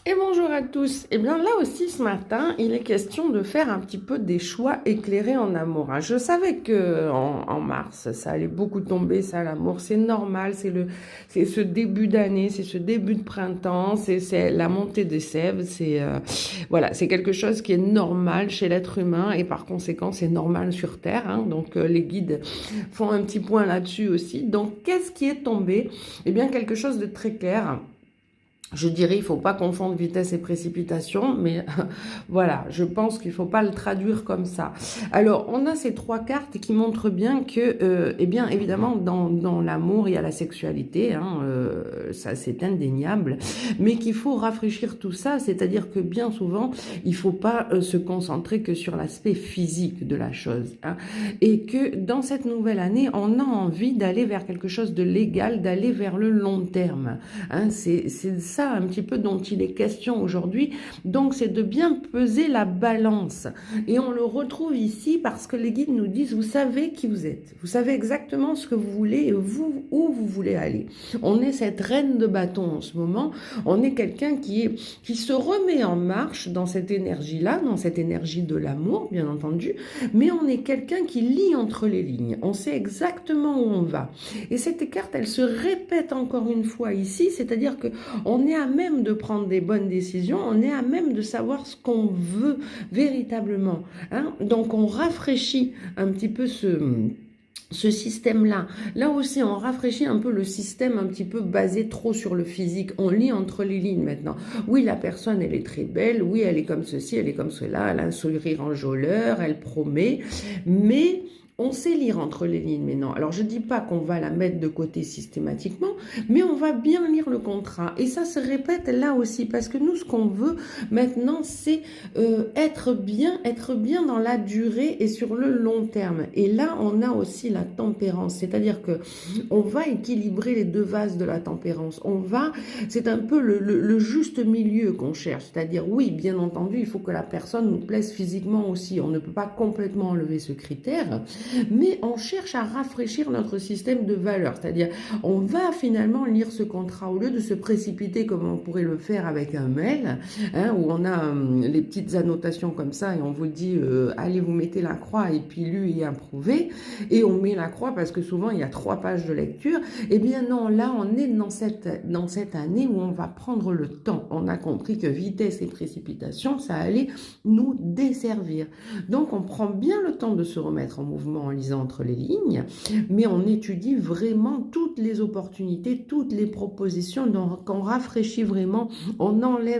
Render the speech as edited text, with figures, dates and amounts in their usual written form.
Et bonjour à tous. Eh bien là aussi ce matin, il est question de faire un petit peu des choix éclairés en amour, hein. Je savais que en mars, ça allait beaucoup tomber, ça l'amour, c'est normal, c'est ce début d'année, c'est ce début de printemps, c'est la montée des sèves, voilà, c'est quelque chose qui est normal chez l'être humain et par conséquent c'est normal sur Terre, hein. Donc les guides font un petit point là-dessus aussi. Donc qu'est-ce qui est tombé? Eh bien quelque chose de très clair. Je dirais, il ne faut pas confondre vitesse et précipitation, mais voilà, je pense qu'il ne faut pas le traduire comme ça. Alors, on a ces trois cartes qui montrent bien que, eh bien, évidemment, dans l'amour, il y a la sexualité, hein, ça c'est indéniable, mais qu'il faut rafraîchir tout ça, c'est-à-dire que bien souvent, il ne faut pas se concentrer que sur l'aspect physique de la chose, hein, et que dans cette nouvelle année, on a envie d'aller vers quelque chose de légal, d'aller vers le long terme, hein, c'est ça un petit peu dont il est question aujourd'hui. Donc c'est de bien peser la balance. Et on le retrouve ici parce que les guides nous disent, vous savez qui vous êtes. Vous savez exactement ce que vous voulez et où vous voulez aller. On est cette reine de bâton en ce moment. On est quelqu'un qui se remet en marche dans cette énergie-là, dans cette énergie de l'amour, bien entendu. Mais on est quelqu'un qui lit entre les lignes. On sait exactement où on va. Et cette carte, elle se répète encore une fois ici, c'est-à-dire que on est à même de prendre des bonnes décisions, on est à même de savoir ce qu'on veut véritablement, hein. Donc on rafraîchit un petit peu ce système-là. Là aussi, on rafraîchit un peu le système un petit peu basé trop sur le physique. On lit entre les lignes maintenant. Oui, la personne, elle est très belle. Oui, elle est comme ceci, elle est comme cela. Elle a un sourire enjôleur, elle promet. Mais on sait lire entre les lignes maintenant. Alors, je ne dis pas qu'on va la mettre de côté systématiquement, mais on va bien lire le contrat. Et ça se répète là aussi, parce que nous, ce qu'on veut maintenant, c'est être bien dans la durée et sur le long terme. Et là, on a aussi la tempérance, c'est-à-dire que on va équilibrer les deux vases de la tempérance. C'est un peu le juste milieu qu'on cherche. C'est-à-dire, oui, bien entendu, il faut que la personne nous plaise physiquement aussi. On ne peut pas complètement enlever ce critère, mais on cherche à rafraîchir notre système de valeurs. C'est-à-dire, on va finalement lire ce contrat au lieu de se précipiter comme on pourrait le faire avec un mail, hein, où on a les petites annotations comme ça et on vous dit allez, vous mettez la croix et puis lu et approuvé, et on met la croix parce que souvent il y a 3 pages de lecture. Eh bien non, là on est dans cette année où on va prendre le temps. On a compris que vitesse et précipitation, ça allait nous desservir. Donc on prend bien le temps de se remettre en mouvement en lisant entre les lignes, mais on étudie vraiment toutes les opportunités, toutes les propositions, donc on rafraîchit vraiment, on enlève